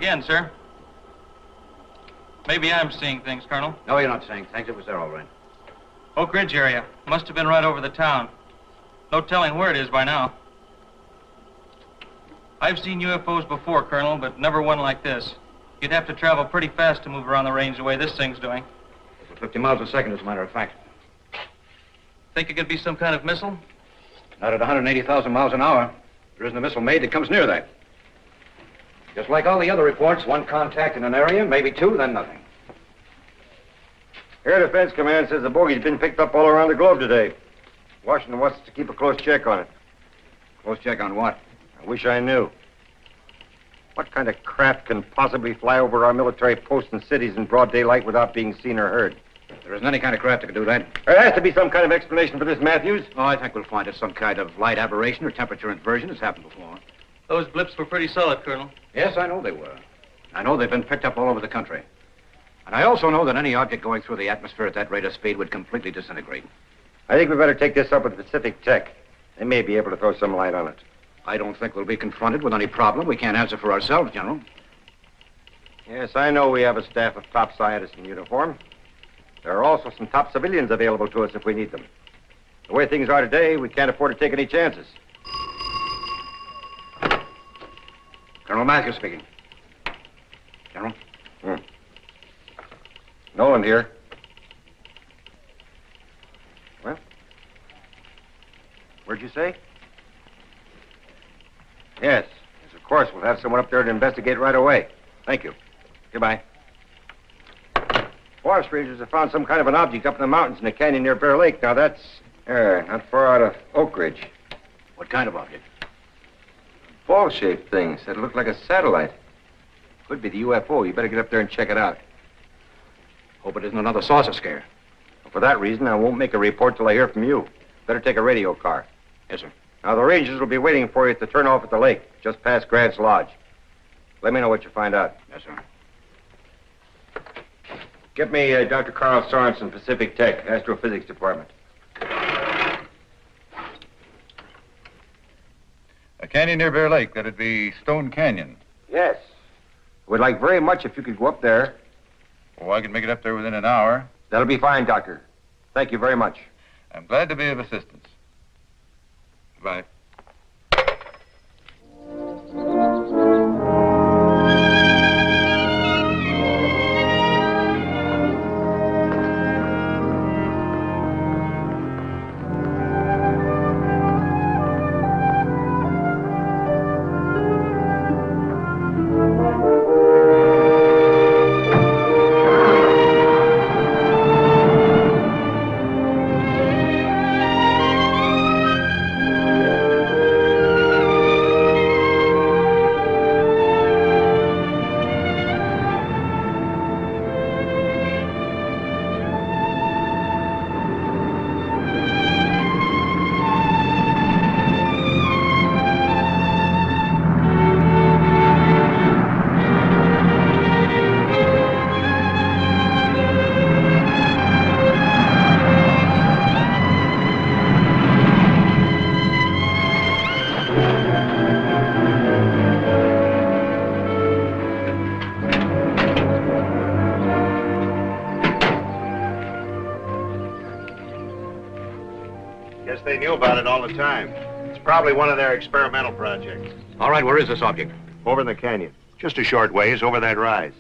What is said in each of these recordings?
again, sir. Maybe I'm seeing things, Colonel. No, you're not seeing things. It was there all right. Oak Ridge area. Must have been right over the town. No telling where it is by now. I've seen UFOs before, Colonel, but never one like this. You'd have to travel pretty fast to move around the range the way this thing's doing. 50 miles a second, as a matter of fact. Think it could be some kind of missile? Not at 180,000 miles an hour. There isn't a missile made that comes near that. Just like all the other reports, one contact in an area, maybe two, then nothing. Air Defense Command says the bogey's been picked up all around the globe today. Washington wants us to keep a close check on it. Close check on what? I wish I knew. What kind of craft can possibly fly over our military posts and cities in broad daylight without being seen or heard? There isn't any kind of craft that can do that. There has to be some kind of explanation for this, Matthews. Oh, I think we'll find it some kind of light aberration or temperature inversion. It's happened before. Those blips were pretty solid, Colonel. Yes, I know they were. I know they've been picked up all over the country. And I also know that any object going through the atmosphere at that rate of speed would completely disintegrate. I think we better take this up with Pacific Tech. They may be able to throw some light on it. I don't think we'll be confronted with any problem we can't answer for ourselves, General. Yes, I know we have a staff of top scientists in uniform. There are also some top civilians available to us if we need them. The way things are today, we can't afford to take any chances. Colonel Matthews speaking. General? Nolan here. Well? Where'd you say? Yes, of course. We'll have someone up there to investigate right away. Thank you. Goodbye. Forest rangers have found some kind of an object up in the mountains in a canyon near Bear Lake. Now, that's not far out of Oak Ridge. What kind of object? Ball-shaped things that look like a satellite. Could be the UFO. You better get up there and check it out. Hope it isn't another saucer scare. For that reason, I won't make a report till I hear from you. Better take a radio car. Yes, sir. Now, the rangers will be waiting for you at the turnoff at the lake, just past Grant's Lodge. Let me know what you find out. Yes, sir. Get me Dr. Karl Sorensen, Pacific Tech, Astrophysics Department. A canyon near Bear Lake. That'd be Stone Canyon. Yes. Would like very much if you could go up there. Oh, I can make it up there within an hour. That'll be fine, Doctor. Thank you very much. I'm glad to be of assistance. Goodbye. They knew about it all the time. It's probably one of their experimental projects. All right, where is this object? Over in the canyon. Just a short ways over that rise.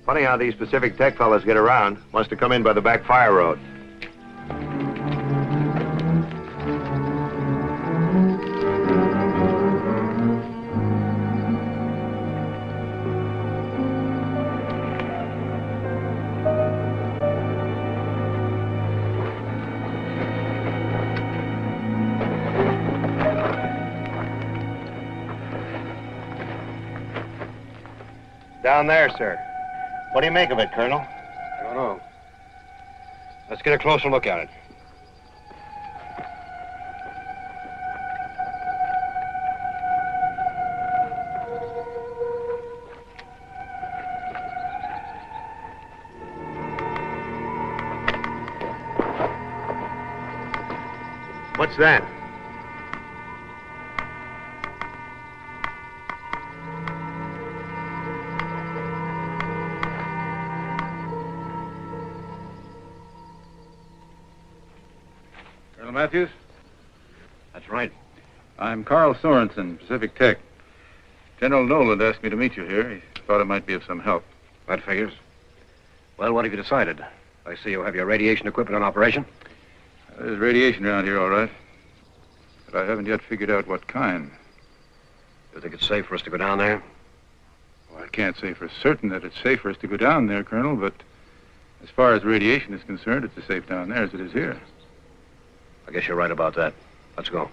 Funny how these Pacific Tech fellas get around. Must have come in by the back fire road. Down there, sir. What do you make of it, Colonel? I don't know. Let's get a closer look at it. What's that? Matthews? That's right. I'm Karl Sorensen, Pacific Tech. General Noland asked me to meet you here. He thought it might be of some help. That figures. Well, what have you decided? I see you have your radiation equipment on operation. There's radiation around here, all right. But I haven't yet figured out what kind. You think it's safe for us to go down there? Well, I can't say for certain that it's safe for us to go down there, Colonel, but as far as radiation is concerned, it's as safe down there as it is here. I guess you're right about that. Let's go.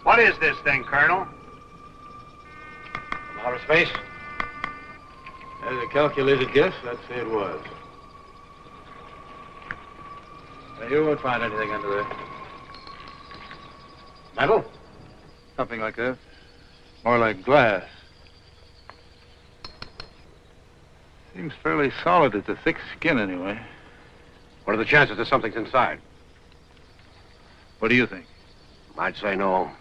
What is this thing, Colonel? From outer space? As a calculated guess, I'd say it was. You won't find anything under there. Metal? Something like that. More like glass. Seems fairly solid. It's a thick skin, anyway. What are the chances that something's inside? What do you think? I'd say no.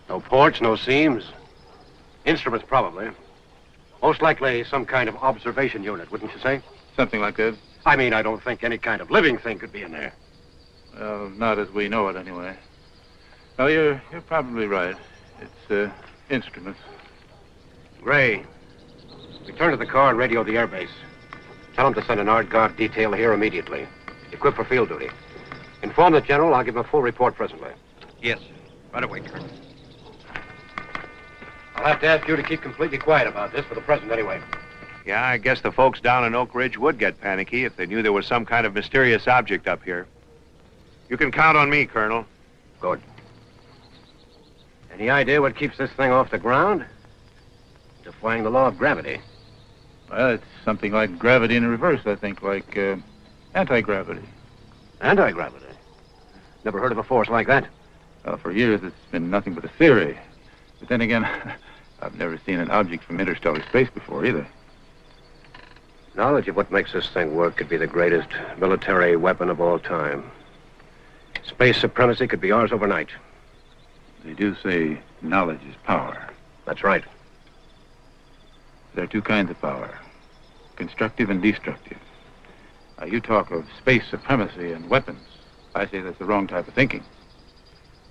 No ports, no seams. Instruments, probably. Most likely some kind of observation unit, wouldn't you say? Something like that. I mean, I don't think any kind of living thing could be in there. Well, not as we know it, anyway. No, you're probably right. It's instruments. Gray, return to the car and radio the airbase. Tell them to send an art guard detail here immediately. Equipped for field duty. Inform the general. I'll give him a full report presently. Yes, sir. Right away, Colonel. I'll have to ask you to keep completely quiet about this for the present anyway. Yeah, I guess the folks down in Oak Ridge would get panicky if they knew there was some kind of mysterious object up here. You can count on me, Colonel. Good. Any idea what keeps this thing off the ground? Defying the law of gravity. Well, it's something like gravity in reverse, I think, like anti-gravity. Anti-gravity? Never heard of a force like that. Well, for years it's been nothing but a theory. But then again, I've never seen an object from interstellar space before either. Knowledge of what makes this thing work could be the greatest military weapon of all time. Space supremacy could be ours overnight. They do say knowledge is power. That's right. There are two kinds of power, constructive and destructive. Now, you talk of space supremacy and weapons. I say that's the wrong type of thinking.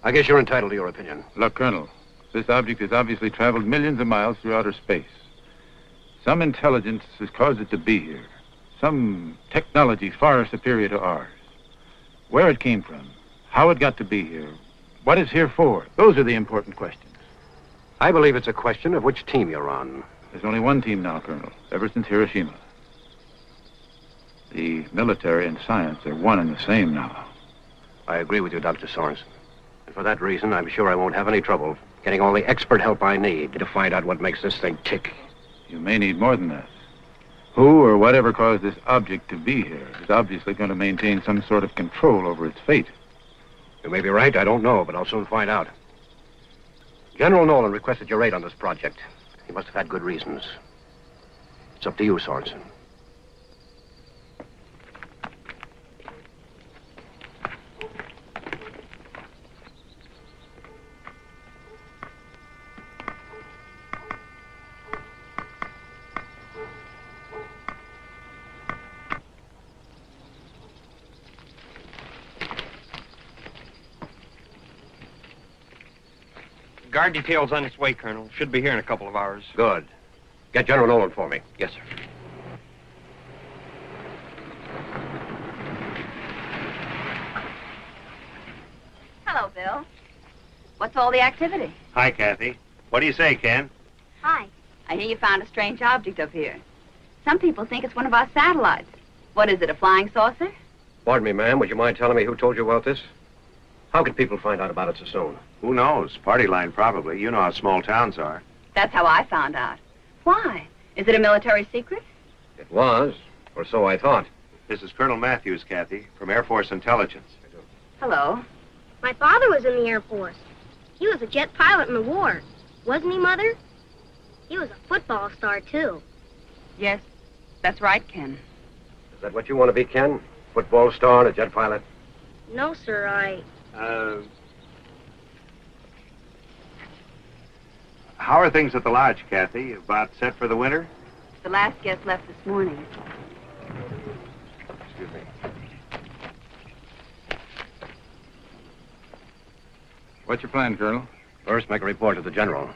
I guess you're entitled to your opinion. Look, Colonel, this object has obviously traveled millions of miles through outer space. Some intelligence has caused it to be here. Some technology far superior to ours. Where it came from, how it got to be here, what it's here for, those are the important questions. I believe it's a question of which team you're on. There's only one team now, Colonel, ever since Hiroshima. The military and science are one and the same now. I agree with you, Dr. Sorensen. And for that reason, I'm sure I won't have any trouble getting all the expert help I need to find out what makes this thing tick. You may need more than that. Who or whatever caused this object to be here is obviously going to maintain some sort of control over its fate. You may be right, I don't know, but I'll soon find out. General Nolan requested your aid on this project. He must have had good reasons. It's up to you, Sorensen. Guard detail's on its way, Colonel. Should be here in a couple of hours. Good. Get General Nolan for me. Yes, sir. Hello, Bill. What's all the activity? Hi, Kathy. What do you say, Ken? Hi. I hear you found a strange object up here. Some people think it's one of our satellites. What is it, a flying saucer? Pardon me, ma'am. Would you mind telling me who told you about this? How could people find out about it so soon? Who knows? Party line, probably. You know how small towns are. That's how I found out. Why? Is it a military secret? It was, or so I thought. This is Colonel Matthews, Kathy, from Air Force Intelligence. Hello. My father was in the Air Force. He was a jet pilot in the war. Wasn't he, Mother? He was a football star, too. Yes, that's right, Ken. Is that what you want to be, Ken? Football star and a jet pilot? No, sir, How are things at the lodge, Kathy? About set for the winter? The last guest left this morning. Excuse me. What's your plan, Colonel? First, make a report to the general.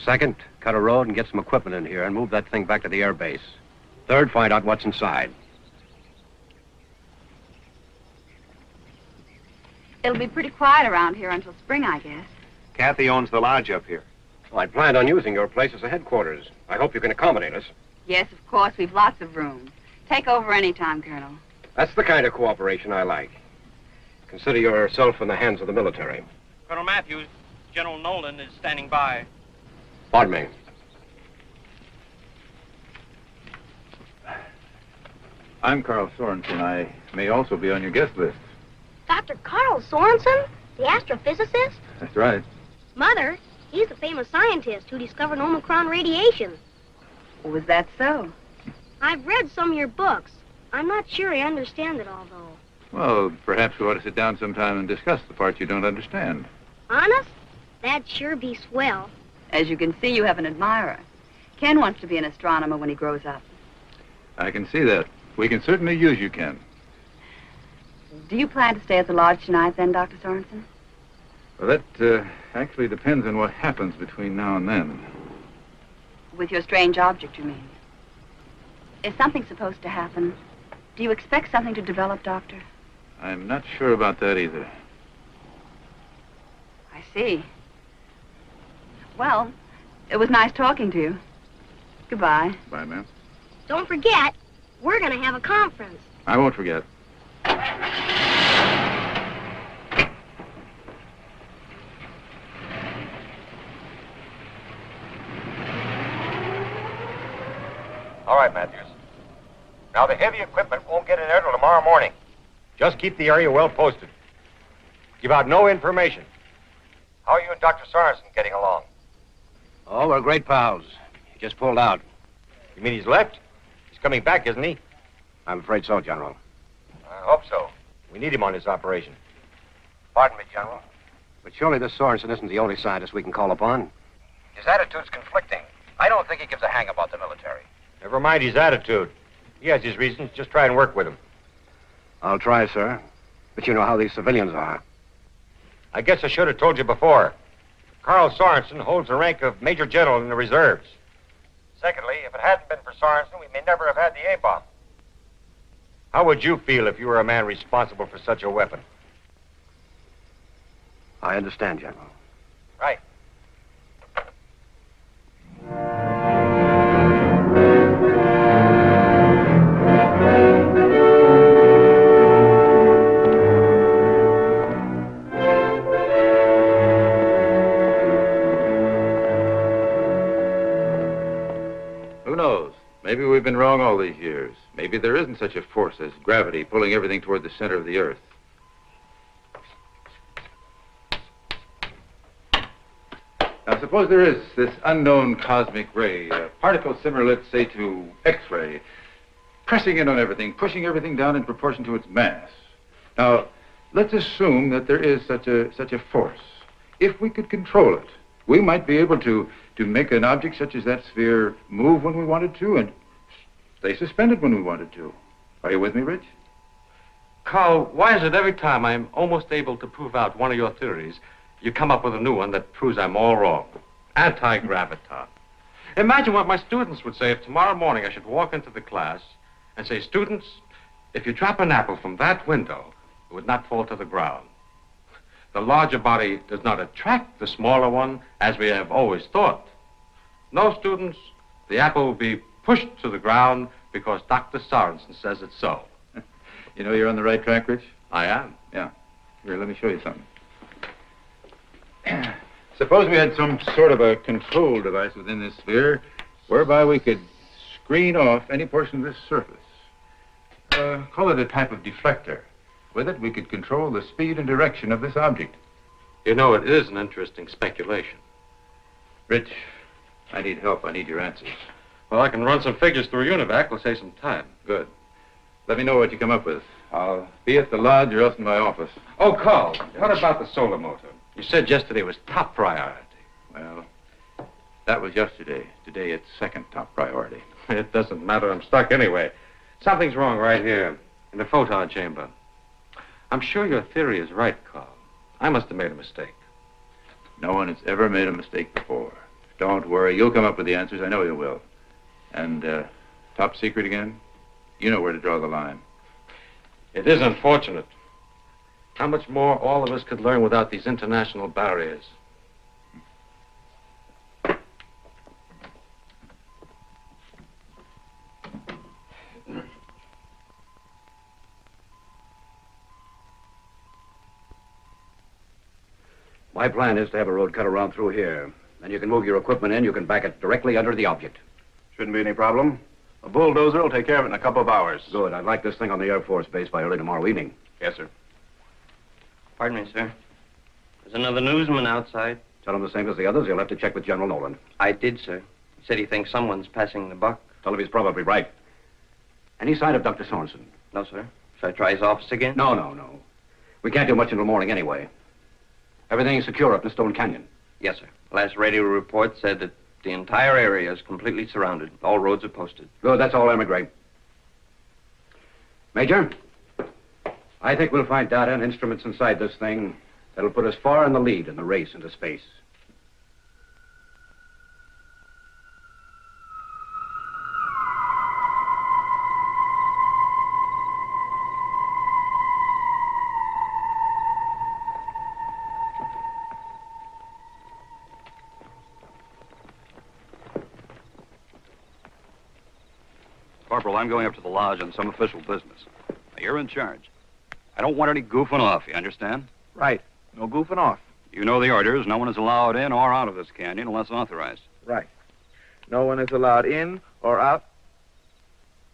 Second, cut a road and get some equipment in here and move that thing back to the air base. Third, find out what's inside. It'll be pretty quiet around here until spring, I guess. Kathy owns the lodge up here. Well, I planned on using your place as a headquarters. I hope you can accommodate us. Yes, of course, we've lots of room. Take over any time, Colonel. That's the kind of cooperation I like. Consider yourself in the hands of the military. Colonel Matthews, General Nolan is standing by. Pardon me. I'm Karl Sorensen. I may also be on your guest list. Dr. Karl Sorensen, the astrophysicist? That's right. Mother, he's the famous scientist who discovered Omicron radiation. Was that so? I've read some of your books. I'm not sure I understand it all, though. Well, perhaps we ought to sit down sometime and discuss the parts you don't understand. Honest? That'd sure be swell. As you can see, you have an admirer. Ken wants to be an astronomer when he grows up. I can see that. We can certainly use you, Ken. Do you plan to stay at the lodge tonight, then, Dr. Sorensen? Well, that actually depends on what happens between now and then. With your strange object, you mean? Is something supposed to happen? Do you expect something to develop, Doctor? I'm not sure about that either. I see. Well, it was nice talking to you. Goodbye. Bye, ma'am. Don't forget, we're going to have a conference. I won't forget. All right, Matthews. Now, the heavy equipment won't get in there till tomorrow morning. Just keep the area well posted. Give out no information. How are you and Dr. Sorensen getting along? Oh, we're great pals. He just pulled out. You mean he's left? He's coming back, isn't he? I'm afraid so, General. I hope so. We need him on this operation. Pardon me, General. But surely this Sorensen isn't the only scientist we can call upon. His attitude's conflicting. I don't think he gives a hang about the military. Never mind his attitude. He has his reasons. Just try and work with him. I'll try, sir. But you know how these civilians are. I guess I should have told you before. Karl Sorensen holds the rank of Major General in the reserves. Secondly, if it hadn't been for Sorensen, we may never have had the A-bomb. How would you feel if you were a man responsible for such a weapon? I understand, General. Right. Who knows? Maybe we've been wrong all these years. Maybe there isn't such a force as gravity pulling everything toward the center of the Earth. Now, suppose there is this unknown cosmic ray, a particle similar, let's say, to X-ray, pressing in on everything, pushing everything down in proportion to its mass. Now, let's assume that there is such a force. If we could control it, we might be able to make an object such as that sphere move when we wanted to and stay suspended when we wanted to. Are you with me, Rich? Carl, why is it every time I'm almost able to prove out one of your theories, you come up with a new one that proves I'm all wrong? Anti-graviton. Imagine what my students would say if tomorrow morning I should walk into the class and say, students, if you drop an apple from that window, it would not fall to the ground. The larger body does not attract the smaller one, as we have always thought. No, students, the apple will be pushed to the ground because Dr. Sorensen says it's so. You know you're on the right track, Rich? I am. Yeah. Here, let me show you something. Suppose we had some sort of a control device within this sphere whereby we could screen off any portion of this surface. Call it a type of deflector. With it, we could control the speed and direction of this object. You know, it is an interesting speculation. Rich, I need help. I need your answers. Well, I can run some figures through UNIVAC. We'll save some time. Good. Let me know what you come up with. I'll be at the lodge or else in my office. Oh, Carl, what about the solar motor? You said yesterday was top priority. Well, that was yesterday. Today it's second top priority. It doesn't matter. I'm stuck anyway. Something's wrong right here in the photon chamber. I'm sure your theory is right, Carl. I must have made a mistake. No one has ever made a mistake before. Don't worry. You'll come up with the answers. I know you will. And, top secret again? You know where to draw the line. It is unfortunate. How much more all of us could learn without these international barriers. My plan is to have a road cut around through here. Then you can move your equipment in. You can back it directly under the object. Shouldn't be any problem. A bulldozer will take care of it in a couple of hours. Good. I'd like this thing on the Air Force Base by early tomorrow evening. Yes, sir. Pardon me, sir. There's another newsman outside. Tell him the same as the others. He'll have to check with General Nolan. I did, sir. He said he thinks someone's passing the buck. Tell him he's probably right. Any sign of Dr. Sorensen? No, sir. Should I try his office again? No. We can't do much until morning anyway. Everything's secure up in the Stone Canyon. Yes, sir. Last radio report said that the entire area is completely surrounded. All roads are posted. Good, that's all, Emigrate. Major, I think we'll find data and instruments inside this thing that'll put us far in the lead in the race into space. Corporal, I'm going up to the lodge on some official business. Now, you're in charge. I don't want any goofing off, you understand? Right. No goofing off. You know the orders. No one is allowed in or out of this canyon unless authorized. Right. No one is allowed in or out.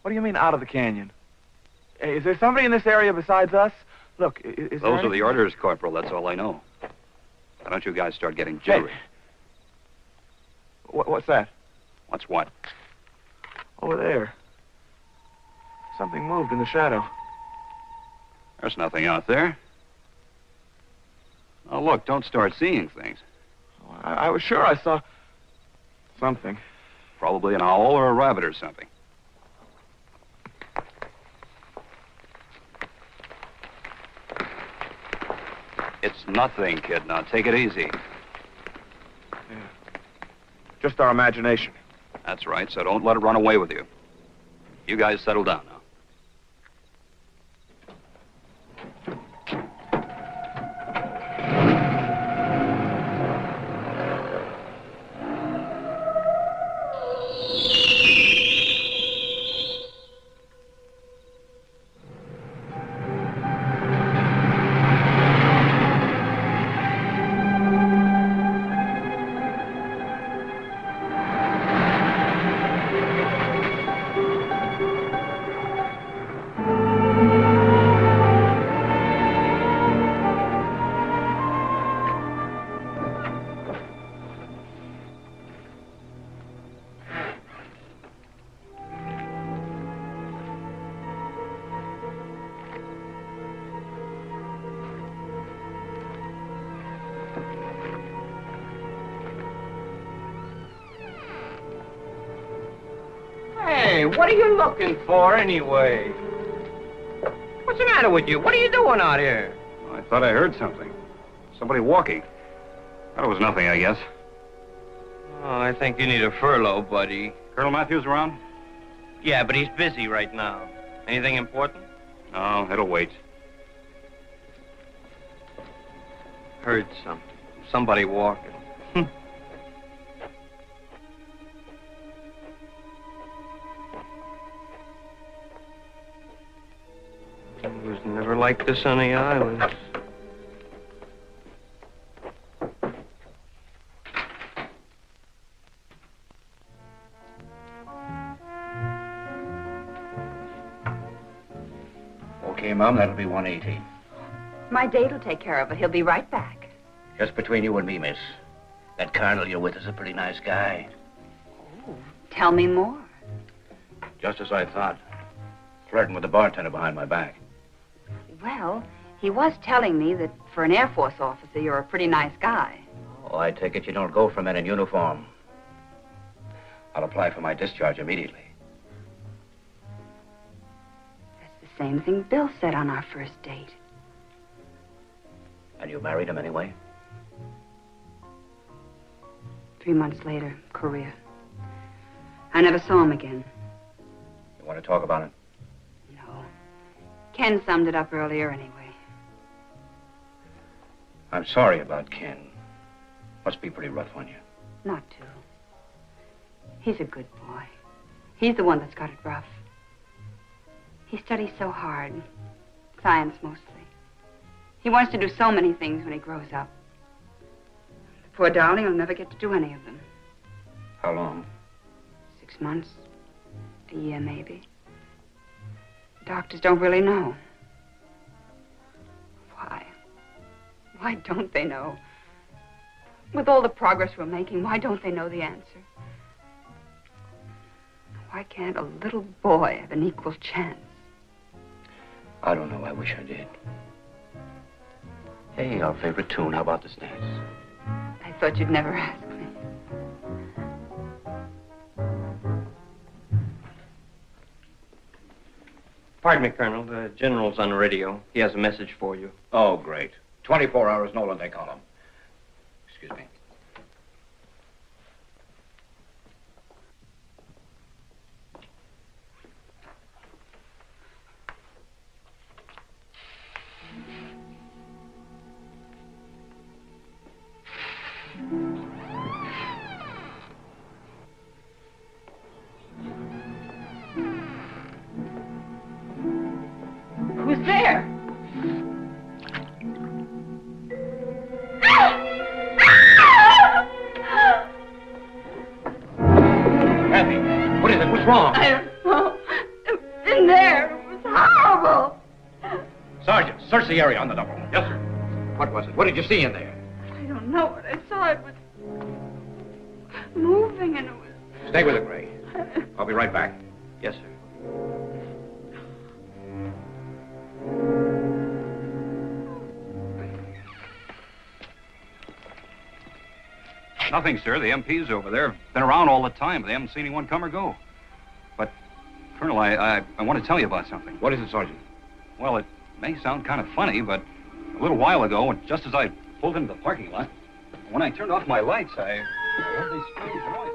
What do you mean out of the canyon? Is there somebody in this area besides us? Look, is Those are the orders, Corporal. That's all I know. Why don't you guys start getting jittery? Hey. What's that? What's what? Over there. Something moved in the shadow. There's nothing out there. Oh, look, don't start seeing things. I was sure I saw something. Probably an owl or a rabbit or something. It's nothing, kid. Now, take it easy. Yeah. Just our imagination. That's right, so don't let it run away with you. You guys settle down now. Hey, what are you looking for anyway? What's the matter with you? What are you doing out here? I thought I heard something. Somebody walking. Thought it was nothing, I guess. Oh, I think you need a furlough, buddy. Colonel Matthews around? Yeah, but he's busy right now. Anything important? No, it'll wait. Heard something. Somebody walking. It was never like this on the islands. Okay, Mom, that'll be 180. My date will take care of it. He'll be right back. Just between you and me, miss. That colonel you're with is a pretty nice guy. Tell me more. Just as I thought. Flirting with the bartender behind my back. Well, he was telling me that for an Air Force officer, you're a pretty nice guy. Oh, I take it you don't go for men in uniform. I'll apply for my discharge immediately. That's the same thing Bill said on our first date. And you married him anyway? 3 months later, Korea. I never saw him again. You want to talk about it? No. Ken summed it up earlier anyway. I'm sorry about Ken. Must be pretty rough on you. Not to. He's a good boy. He's the one that's got it rough. He studies so hard. Science, mostly. He wants to do so many things when he grows up. The poor darling will never get to do any of them. How long? 6 months. A year, maybe. Doctors don't really know. Why? Why don't they know? With all the progress we're making, why don't they know the answer? Why can't a little boy have an equal chance? I don't know. I wish I did. Hey, our favorite tune. How about this dance? I thought you'd never ask me. Pardon me, Colonel. The general's on the radio. He has a message for you. Oh, great. 24 hours Nolan, they call him. Excuse me. Who's there? Kathy, what is it? What's wrong? I don't know. It was in there. It was horrible. Sergeant, search the area on the double. Yes, sir. What was it? What did you see in there? I don't know what I saw. It was moving and it was... Stay with it, Gray. I'll be right back. Yes, sir. Nothing, sir. The MPs over there have been around all the time. They haven't seen anyone come or go. But, Colonel, I want to tell you about something. What is it, Sergeant? Well, it may sound kind of funny, but a little while ago, just as I pulled into the parking lot, when I turned off my lights, I heard these strange noises.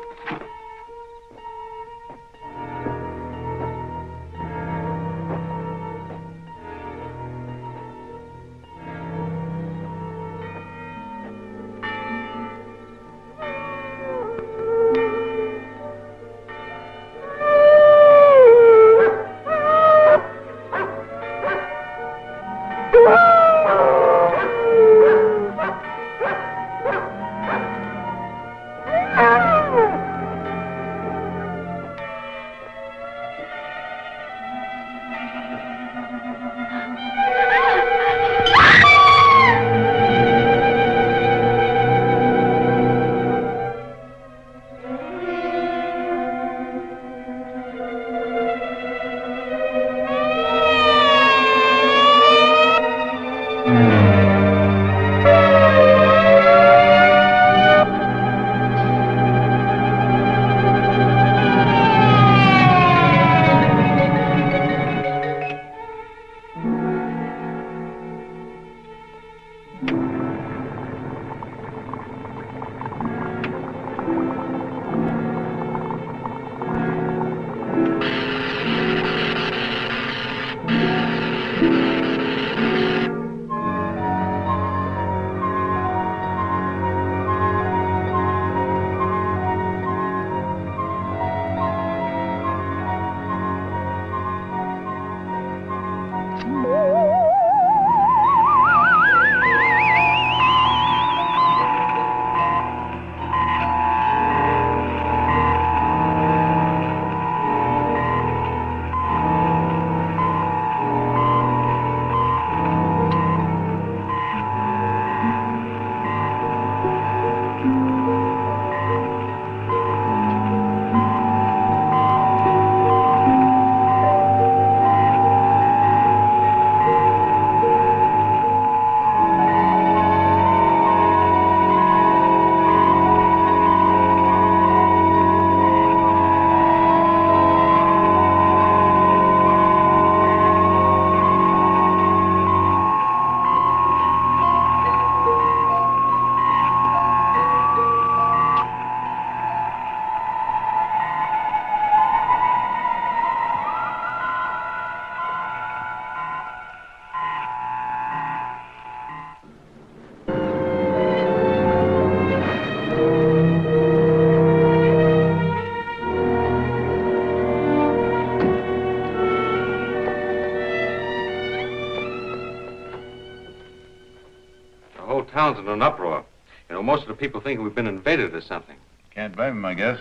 town's in an uproar. You know, most of the people think we've been invaded or something. Can't blame him, I guess.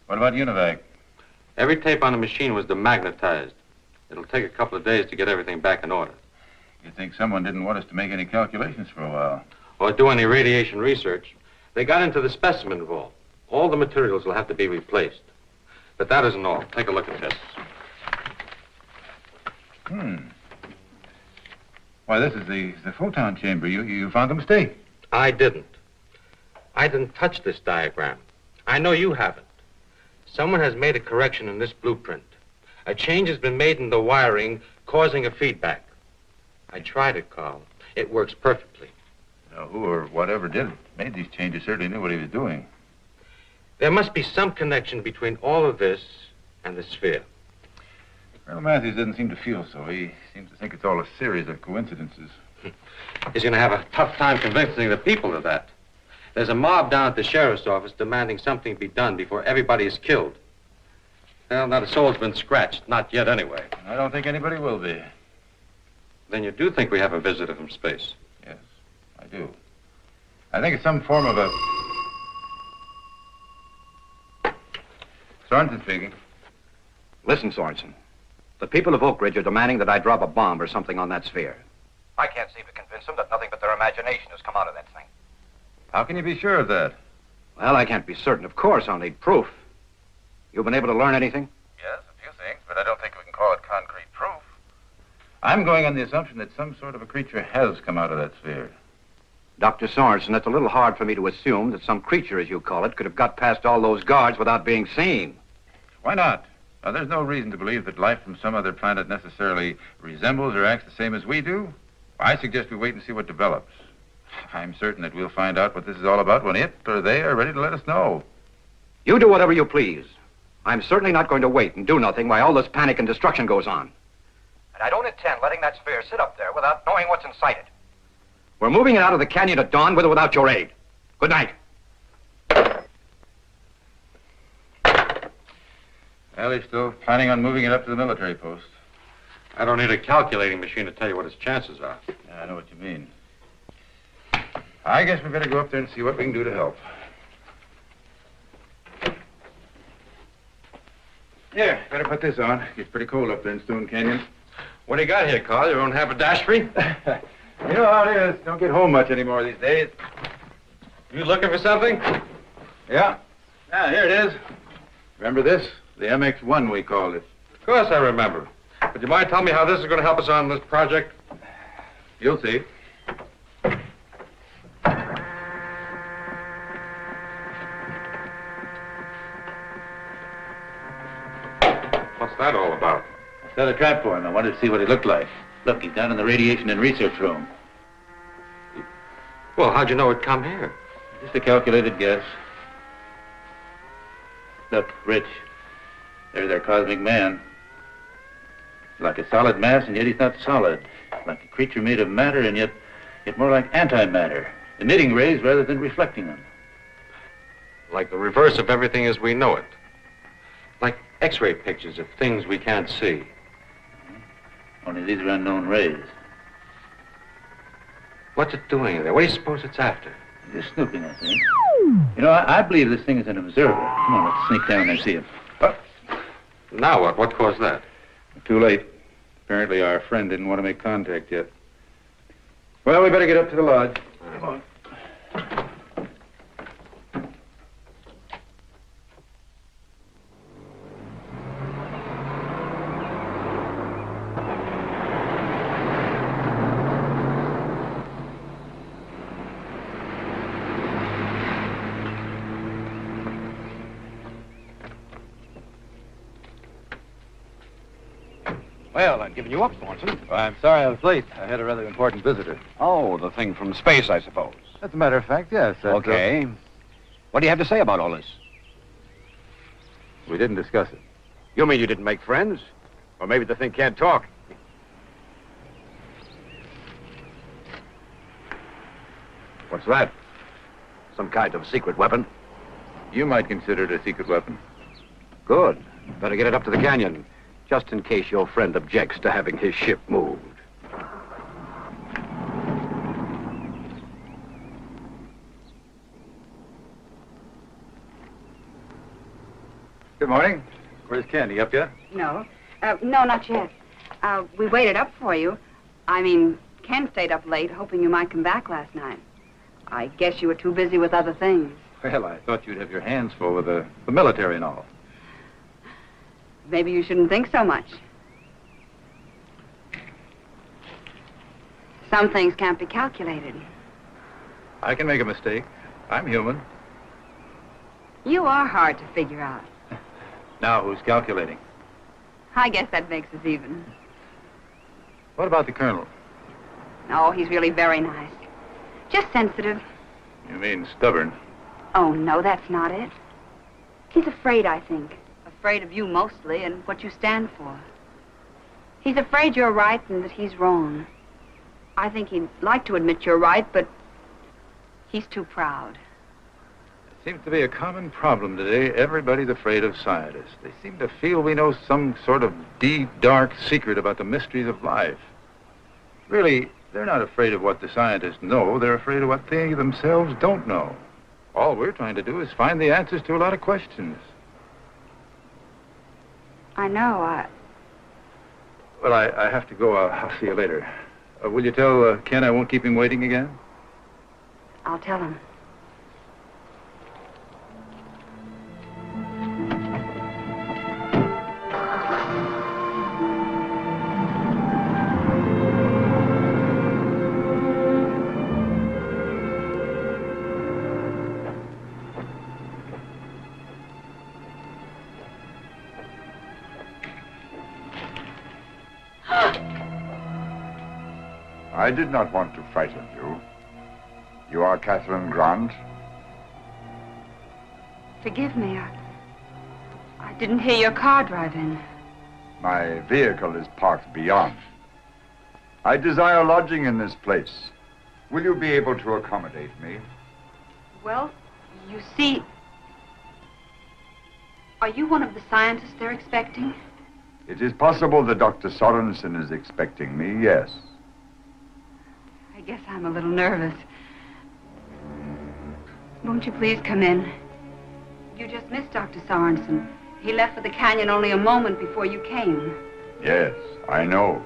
What about Univac? Every tape on the machine was demagnetized. It'll take a couple of days to get everything back in order. You'd think someone didn't want us to make any calculations for a while. Or do any radiation research. They got into the specimen vault. All the materials will have to be replaced. But that isn't all. Take a look at this. Why, this is the photon chamber. You found a mistake. I didn't. I didn't touch this diagram. I know you haven't. Someone has made a correction in this blueprint. A change has been made in the wiring, causing a feedback. I tried it, Carl. It works perfectly. Now, who or whatever made these changes certainly knew what he was doing. There must be some connection between all of this and the sphere. Colonel Matthews doesn't seem to feel so. He seems to think it's all a series of coincidences. He's going to have a tough time convincing the people of that. There's a mob down at the sheriff's office demanding something be done before everybody is killed. Well, not a soul's been scratched. Not yet, anyway. I don't think anybody will be. Then you do think we have a visitor from space? Yes, I do. I think it's some form of a... Sorensen speaking. Listen, Sorensen. The people of Oak Ridge are demanding that I drop a bomb or something on that sphere. I can't seem to convince them that nothing but their imagination has come out of that thing. How can you be sure of that? Well, I can't be certain. Of course, I'll need proof. You been able to learn anything? Yes, a few things, but I don't think we can call it concrete proof. I'm going on the assumption that some sort of a creature has come out of that sphere. Dr. Sorensen, it's a little hard for me to assume that some creature, as you call it, could have got past all those guards without being seen. Why not? Now, there's no reason to believe that life from some other planet necessarily resembles or acts the same as we do. I suggest we wait and see what develops. I'm certain that we'll find out what this is all about when it or they are ready to let us know. You do whatever you please. I'm certainly not going to wait and do nothing while all this panic and destruction goes on. And I don't intend letting that sphere sit up there without knowing what's inside it. We're moving it out of the canyon at dawn with or without your aid. Good night. Well, he's still planning on moving it up to the military post. I don't need a calculating machine to tell you what his chances are. Yeah, I know what you mean. I guess we better go up there and see what we can do to help. Here, better put this on. It's pretty cold up there in Stone Canyon. What do you got here, Carl? Your own haberdashery? You know how it is. Don't get home much anymore these days. You looking for something? Yeah. Ah, here it is. Remember this? The MX-1, we called it. Of course I remember. Would you mind telling me how this is going to help us on this project? You'll see. What's that all about? I set a trap for him. I wanted to see what he looked like. Look, he's down in the radiation and research room. Well, how'd you know it'd come here? Just a calculated guess. Look, Rich. There's our cosmic man. Like a solid mass, and yet he's not solid. Like a creature made of matter, and yet more like antimatter. Emitting rays rather than reflecting them. Like the reverse of everything as we know it. Like X-ray pictures of things we can't see. Only these are unknown rays. What's it doing there? What do you suppose it's after? Just snooping, I think. You know, I believe this thing is an observer. Come on, let's sneak down and see him. Oh. Now what? What caused that? Too late. Apparently our friend didn't want to make contact yet. Well, we better get up to the lodge. Come on. Well, I've given you up, Sorensen. Well, I'm sorry I was late. I had a rather important visitor. Oh, the thing from space, I suppose. As a matter of fact, yes. Okay. What do you have to say about all this? We didn't discuss it. You mean you didn't make friends? Or maybe the thing can't talk? What's that? Some kind of secret weapon? You might consider it a secret weapon. Good. Better get it up to the canyon, just in case your friend objects to having his ship moved. Good morning. Where's Candy? Up yet? No. No, not yet. We waited up for you. I mean, Ken stayed up late, hoping you might come back last night. I guess you were too busy with other things. Well, I thought you'd have your hands full with the military and all. Maybe you shouldn't think so much. Some things can't be calculated. I can make a mistake. I'm human. You are hard to figure out. Now, who's calculating? I guess that makes us even. What about the colonel? Oh, he's really very nice. Just sensitive. You mean stubborn? Oh, no, that's not it. He's afraid, I think. Afraid of you mostly and what you stand for. He's afraid you're right and that he's wrong. I think he'd like to admit you're right, but he's too proud. It seems to be a common problem today. Everybody's afraid of scientists. They seem to feel we know some sort of deep, dark secret about the mysteries of life. Really, they're not afraid of what the scientists know. They're afraid of what they themselves don't know. All we're trying to do is find the answers to a lot of questions. I know. Well, I have to go. I'll see you later. Will you tell Ken I won't keep him waiting again? I'll tell him. I did not want to frighten you. You are Catherine Grant? Forgive me. I didn't hear your car drive in. My vehicle is parked beyond. I desire lodging in this place. Will you be able to accommodate me? Well, you see... Are you one of the scientists they're expecting? It is possible that Dr. Sorensen is expecting me, yes. I guess I'm a little nervous. Won't you please come in? You just missed Dr. Sorensen. He left for the canyon only a moment before you came. Yes, I know.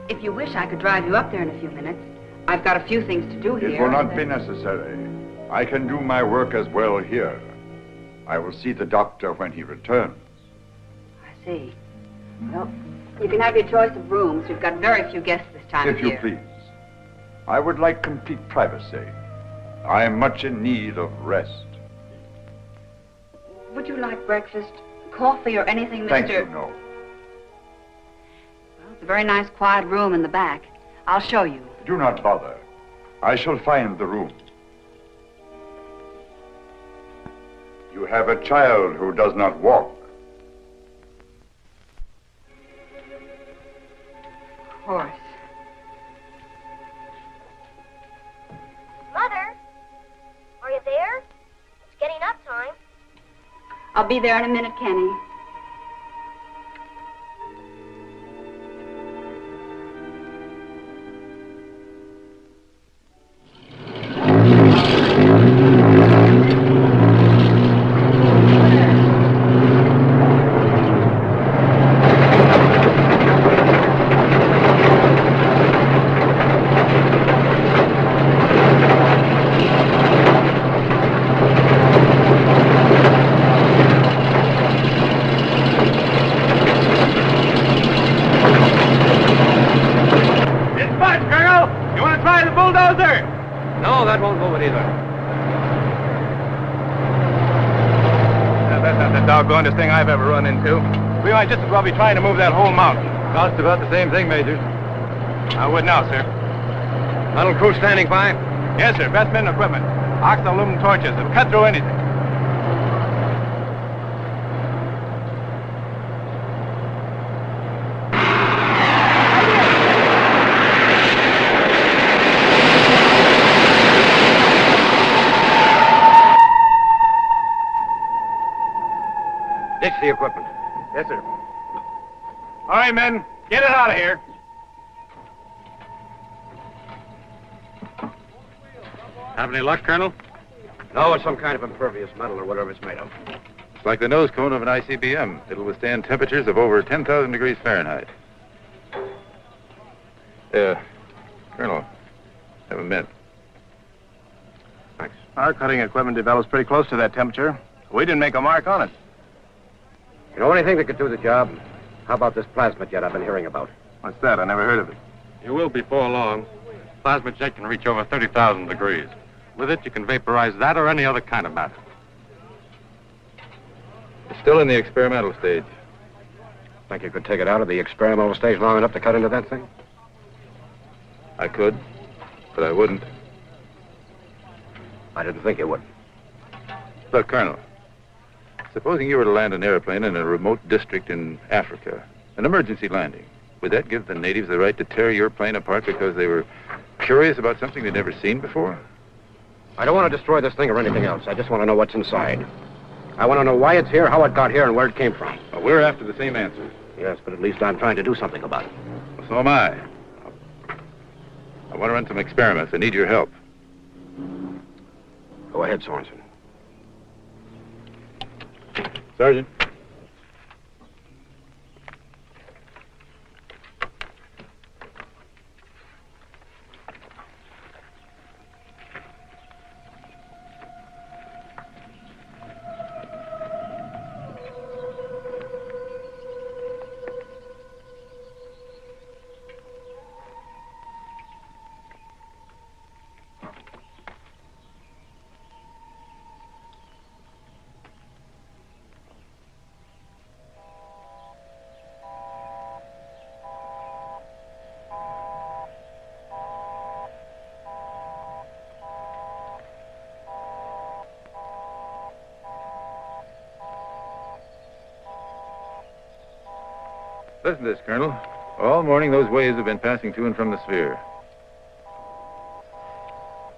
If you wish, I could drive you up there in a few minutes. I've got a few things to do here. It will not be necessary. I can do my work as well here. I will see the doctor when he returns. I see. Well, you can have your choice of rooms. We've got very few guests this time of year. If you please. I would like complete privacy. I am much in need of rest. Would you like breakfast, coffee, or anything, Mr. Thank you, no. It's a very nice, quiet room in the back. I'll show you. Do not bother. I shall find the room. You have a child who does not walk. Of course. Mother, are you there? It's getting up time. I'll be there in a minute, Kenny. Doggone thing I've ever run into. We might just as well be trying to move that whole mountain. Costs about the same thing, Major. I would now, sir. Little crew standing by? Yes, sir. Best men and equipment. Oxen, aluminum torches. It'll cut through anything. Ditch the equipment. Yes, sir. All right, men. Get it out of here. Have any luck, Colonel? No, it's some kind of impervious metal or whatever it's made of. It's like the nose cone of an ICBM. It'll withstand temperatures of over 10,000 degrees Fahrenheit. Colonel, have a mint. Thanks. Our cutting equipment develops pretty close to that temperature. We didn't make a mark on it. You know anything that could do the job? How about this plasma jet I've been hearing about? What's that? I never heard of it. You will before long. Plasma jet can reach over 30,000 degrees. With it, you can vaporize that or any other kind of matter. It's still in the experimental stage. Think you could take it out of the experimental stage long enough to cut into that thing? I could, but I wouldn't. I didn't think you would. Look, Colonel, supposing you were to land an airplane in a remote district in Africa, an emergency landing, would that give the natives the right to tear your plane apart because they were curious about something they'd never seen before? I don't want to destroy this thing or anything else. I just want to know what's inside. I want to know why it's here, how it got here, and where it came from. Well, we're after the same answer. Yes, but at least I'm trying to do something about it. Well, so am I. I want to run some experiments. I need your help. Go ahead, Sorensen. Sergeant. Listen to this, Colonel. All morning, those waves have been passing to and from the sphere.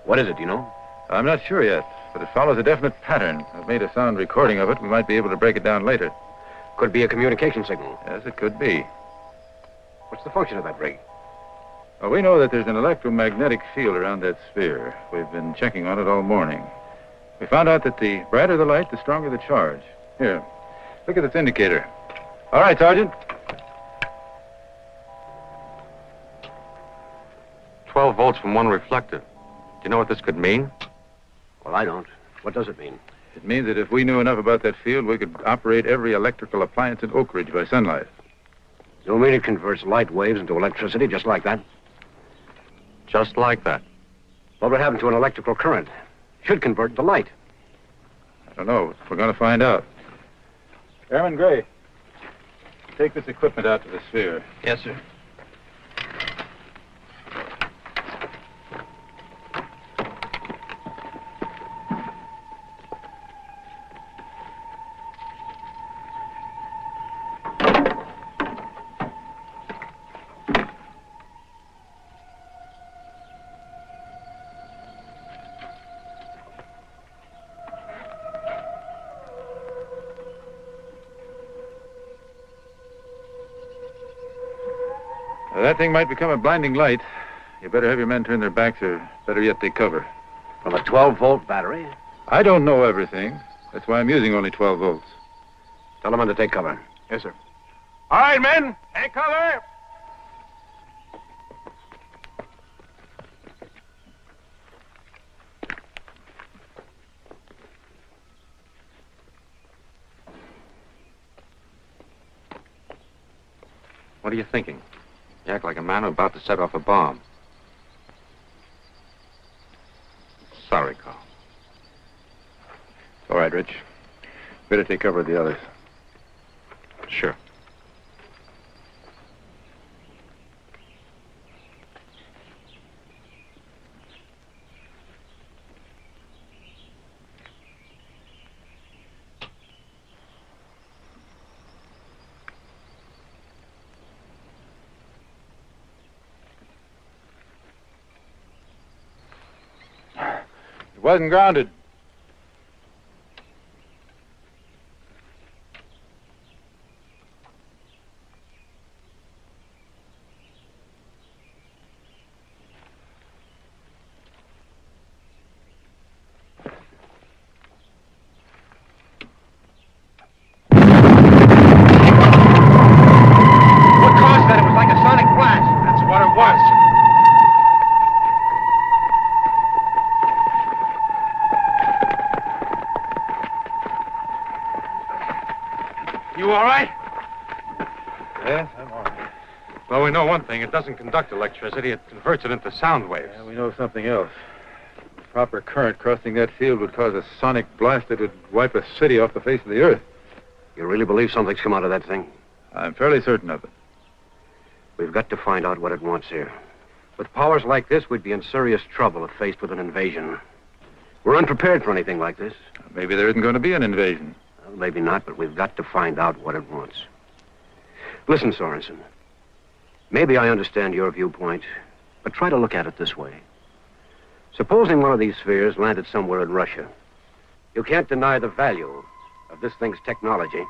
What is it, do you know? I'm not sure yet, but it follows a definite pattern. I've made a sound recording of it. We might be able to break it down later. Could be a communication signal. Yes, it could be. What's the function of that rig? Well, we know that there's an electromagnetic field around that sphere. We've been checking on it all morning. We found out that the brighter the light, the stronger the charge. Here, look at this indicator. All right, Sergeant. 12 volts from one reflector. Do you know what this could mean? Well, I don't. What does it mean? It means that if we knew enough about that field, we could operate every electrical appliance in Oak Ridge by sunlight. You mean it converts light waves into electricity just like that? Just like that. What would happen to an electrical current? It should convert into light. I don't know. We're going to find out. Airman Gray, take this equipment out to the sphere. Yes, sir. That thing might become a blinding light. You better have your men turn their backs, or better yet, take cover. From a 12-volt battery? I don't know everything. That's why I'm using only 12 volts. Tell the men to take cover. Yes, sir. All right, men. Take cover. What are you thinking? You act like a man about to set off a bomb. Sorry, Carl. All right, Rich. Better take cover of the others. Sure. It wasn't grounded. You all right? Yes, I'm all right. Well, we know one thing. It doesn't conduct electricity. It converts it into sound waves. Yeah, we know something else. Proper current crossing that field would cause a sonic blast that would wipe a city off the face of the earth. You really believe something's come out of that thing? I'm fairly certain of it. We've got to find out what it wants here. With powers like this, we'd be in serious trouble if faced with an invasion. We're unprepared for anything like this. Maybe there isn't going to be an invasion. Well, maybe not, but we've got to find out what it wants. Listen, Sorensen. Maybe I understand your viewpoint, but try to look at it this way. Supposing one of these spheres landed somewhere in Russia. You can't deny the value of this thing's technology.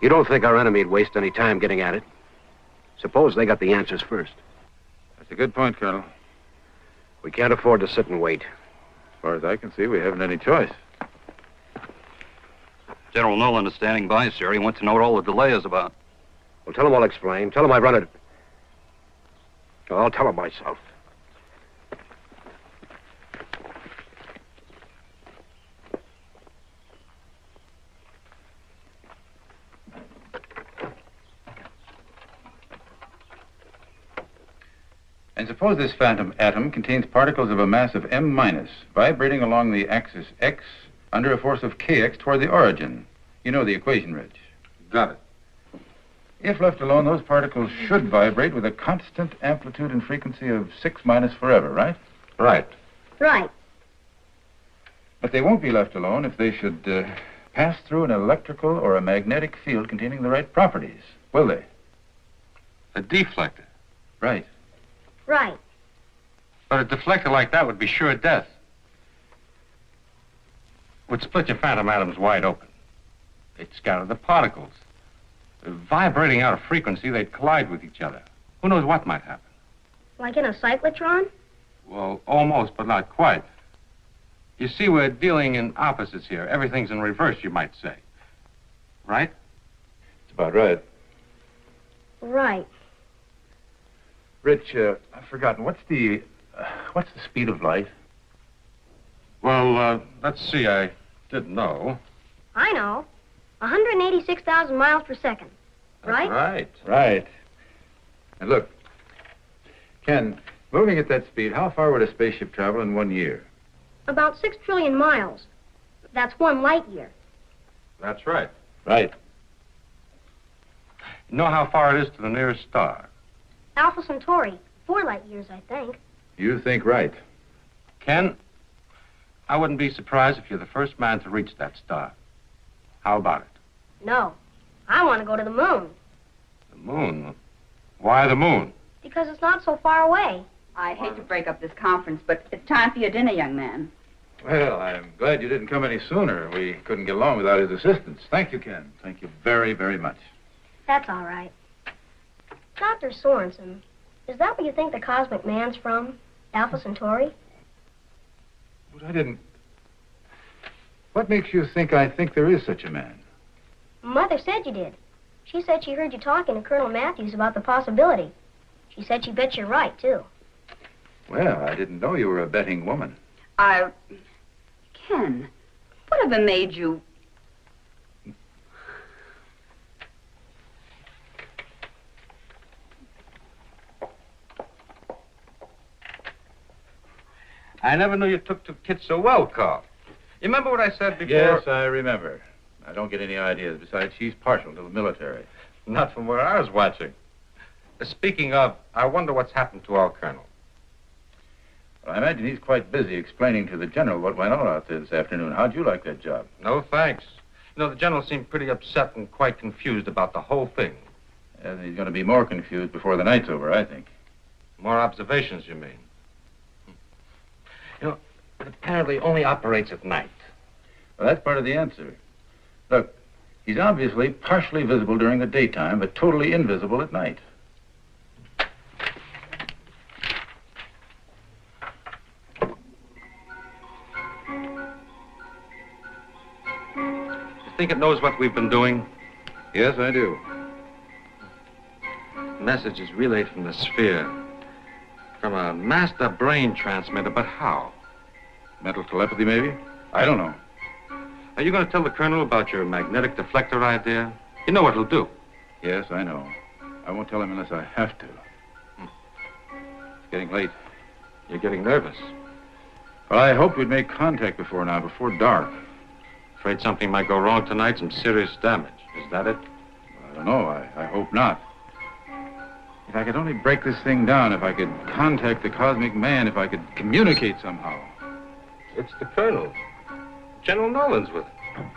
You don't think our enemy'd waste any time getting at it? Suppose they got the answers first. That's a good point, Colonel. We can't afford to sit and wait. As far as I can see, we haven't any choice. General Nolan is standing by, sir. He wants to know what all the delay is about. Well, tell him I'll explain. Tell him I run it. Oh, I'll tell him myself. And suppose this phantom atom contains particles of a mass of M- vibrating along the axis X under a force of Kx toward the origin. You know the equation, Rich. Got it. If left alone, those particles should vibrate with a constant amplitude and frequency of 6- forever, right? Right. Right. But they won't be left alone if they should pass through an electrical or a magnetic field containing the right properties, will they? A deflector. Right. Right. But a deflector like that would be sure death. Would split your phantom atoms wide open. They'd scatter the particles. Vibrating out of frequency, they'd collide with each other. Who knows what might happen? Like in a cyclotron? Well, almost, but not quite. You see, we're dealing in opposites here. Everything's in reverse, you might say. Right? It's about right. Right. Rich, I've forgotten. What's the speed of light? Well, let's see. I didn't know. I know. 186,000 miles per second. Right? Right. Right. And look, Ken, moving at that speed, how far would a spaceship travel in 1 year? About 6 trillion miles. That's 1 light year. That's right. Right. You know how far it is to the nearest star? Alpha Centauri. 4 light years, I think. You think right. Ken, I wouldn't be surprised if you're the first man to reach that star. How about it? No. I want to go to the moon. The moon? Why the moon? Because it's not so far away. I hate to break up this conference, but it's time for your dinner, young man. Well, I'm glad you didn't come any sooner. We couldn't get along without his assistance. Thank you, Ken. Thank you very, very much. That's all right. Dr. Sorensen, is that where you think the cosmic man's from? Alpha Centauri? But I didn't... What makes you think I think there is such a man? Mother said you did. She said she heard you talking to Colonel Matthews about the possibility. She said she bet you're right, too. Well, I didn't know you were a betting woman. Ken, whatever made you... I never knew you took to kids so well, Carl. You remember what I said before? Yes, I remember. I don't get any ideas. Besides, she's partial to the military. Not from where I was watching. Speaking of, I wonder what's happened to our colonel. Well, I imagine he's quite busy explaining to the general what went on out there this afternoon. How'd you like that job? No, thanks. You know, the general seemed pretty upset and quite confused about the whole thing. And he's going to be more confused before the night's over, I think. More observations, you mean? You know, it apparently only operates at night. Well, that's part of the answer. Look, he's obviously partially visible during the daytime, but totally invisible at night. You think it knows what we've been doing? Yes, I do. Message is relayed from the sphere. From a master brain transmitter, but how? Mental telepathy, maybe? I don't know. Are you going to tell the colonel about your magnetic deflector idea? You know what he'll do. Yes, I know. I won't tell him unless I have to. It's getting late. You're getting nervous. Well, I hoped we'd make contact before now, before dark. Afraid something might go wrong tonight, some serious damage. Is that it? I don't know. I hope not. If I could only break this thing down, if I could contact the cosmic man, if I could communicate somehow. It's the Colonel. General Nolan's with him.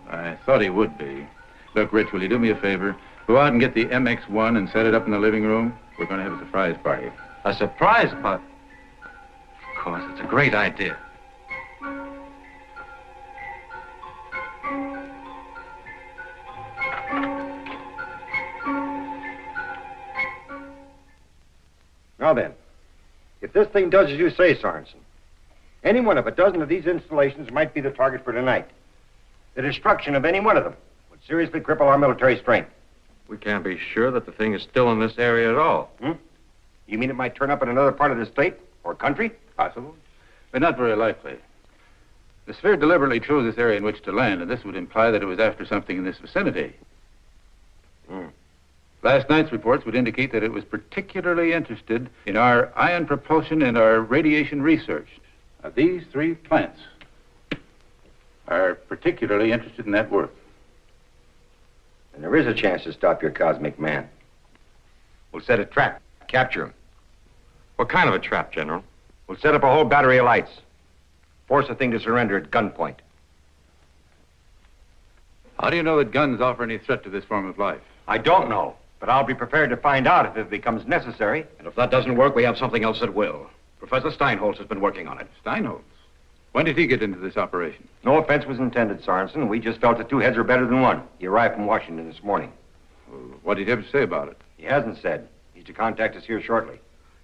I thought he would be. Look, Rich, will you do me a favor? Go out and get the MX-1 and set it up in the living room. We're going to have a surprise party. A surprise party? Of course, it's a great idea. Now then, if this thing does as you say, Sorensen, any one of a dozen of these installations might be the target for tonight. The destruction of any one of them would seriously cripple our military strength. We can't be sure that the thing is still in this area at all. You mean it might turn up in another part of the state or country? Possible, but not very likely. The sphere deliberately chose this area in which to land, and this would imply that it was after something in this vicinity. Last night's reports would indicate that it was particularly interested in our ion propulsion and our radiation research. Now, these three plants are particularly interested in that work. And there is a chance to stop your cosmic man. We'll set a trap, capture him. What kind of a trap, General? We'll set up a whole battery of lights. Force the thing to surrender at gunpoint. How do you know that guns offer any threat to this form of life? I don't know, but I'll be prepared to find out if it becomes necessary. And if that doesn't work, we have something else that will. Professor Steinholtz has been working on it. Steinholtz? When did he get into this operation? No offense was intended, Sorensen. We just felt that two heads are better than one. He arrived from Washington this morning. What did he have to say about it? He hasn't said. He's to contact us here shortly.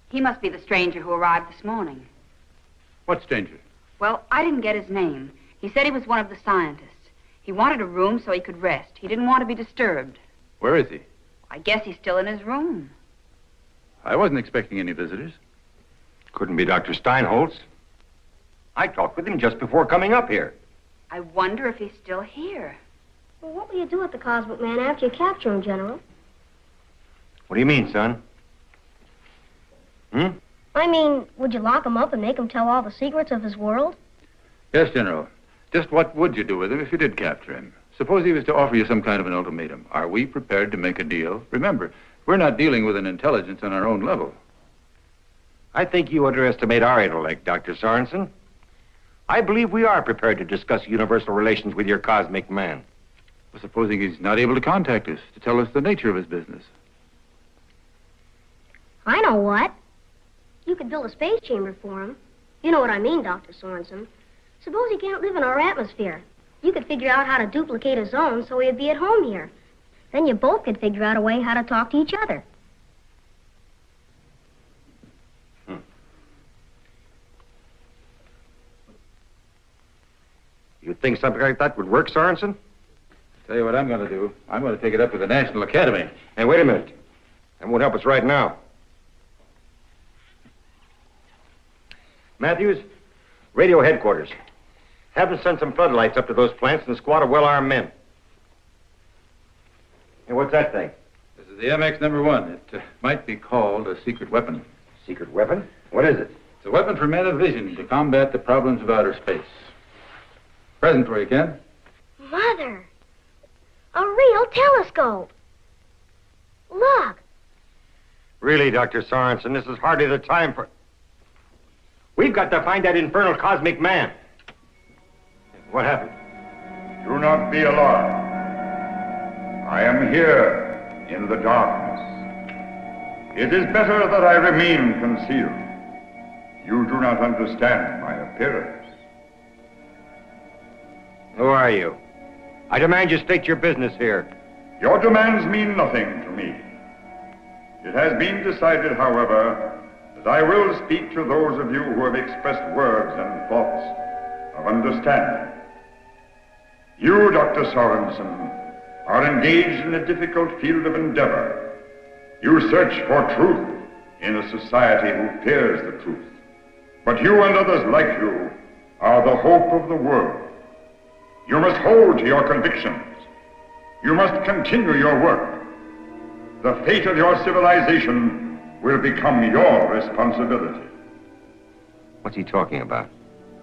He must be the stranger who arrived this morning. What stranger? Well, I didn't get his name. He said he was one of the scientists. He wanted a room so he could rest. He didn't want to be disturbed. Where is he? I guess he's still in his room. I wasn't expecting any visitors. Couldn't be Dr. Steinholtz. I talked with him just before coming up here. I wonder if he's still here. Well, what will you do with the cosmic man after you capture him, General? What do you mean, son? I mean, would you lock him up and make him tell all the secrets of his world? Yes, General. Just what would you do with him if you did capture him? Suppose he was to offer you some kind of an ultimatum. Are we prepared to make a deal? Remember, we're not dealing with an intelligence on our own level. I think you underestimate our intellect, Dr. Sorensen. I believe we are prepared to discuss universal relations with your cosmic man. Well, supposing he's not able to contact us to tell us the nature of his business. I know what. You could build a space chamber for him. You know what I mean, Dr. Sorensen. Suppose he can't live in our atmosphere. You could figure out how to duplicate his own so he'd be at home here. Then you both could figure out a way how to talk to each other. You think something like that would work, Sorensen? Tell you what I'm going to do. I'm going to take it up with the National Academy. Hey, wait a minute. That won't help us right now. Matthews, radio headquarters. Have them send some floodlights up to those plants and a squad of well-armed men. Hey, what's that thing? This is the MX #1. It might be called a secret weapon. Secret weapon? What is it? It's a weapon for men of vision to combat the problems of outer space. Present for you, Ken. Mother! A real telescope! Look! Really, Dr. Sorensen, this is hardly the time for... We've got to find that infernal cosmic man. What happened? Do not be alarmed. I am here in the darkness. It is better that I remain concealed. You do not understand my appearance. Who are you? I demand you state your business here. Your demands mean nothing to me. It has been decided, however, that I will speak to those of you who have expressed words and thoughts of understanding. You, Dr. Sorensen, are engaged in a difficult field of endeavor. You search for truth in a society who fears the truth. But you and others like you are the hope of the world. You must hold to your convictions. You must continue your work. The fate of your civilization will become your responsibility. What's he talking about?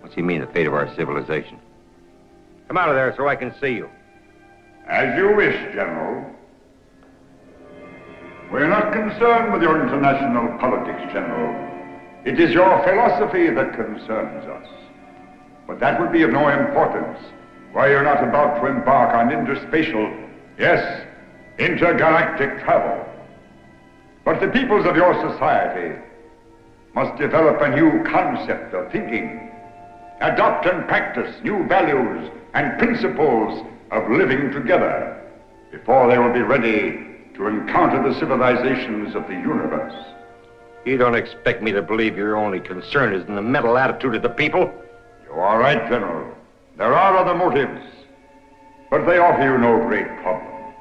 What's he mean, the fate of our civilization? Come out of there so I can see you. As you wish, General. We're not concerned with your international politics, General. It is your philosophy that concerns us. But that would be of no importance while you're not about to embark on interspatial, yes, intergalactic travel. But the peoples of your society must develop a new concept of thinking, adopt and practice new values and principles of living together before they will be ready to encounter the civilizations of the universe. You don't expect me to believe your only concern is in the mental attitude of the people? You are right, General. There are other motives, but they offer you no great problem.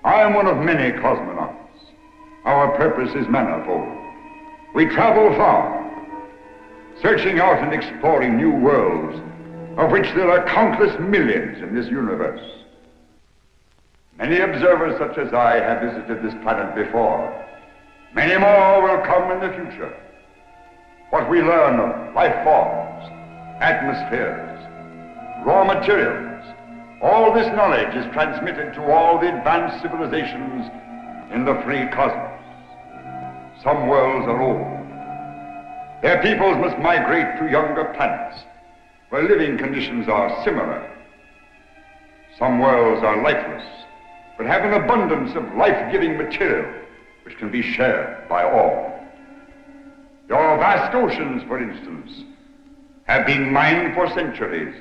I am one of many cosmonauts. Our purpose is manifold. We travel far, searching out and exploring new worlds, of which there are countless millions in this universe. Many observers such as I have visited this planet before. Many more will come in the future. What we learn of life forms, atmospheres, raw materials, all this knowledge is transmitted to all the advanced civilizations in the free cosmos. Some worlds are old. Their peoples must migrate to younger planets, where living conditions are similar. Some worlds are lifeless, but have an abundance of life-giving material which can be shared by all. Your vast oceans, for instance, have been mined for centuries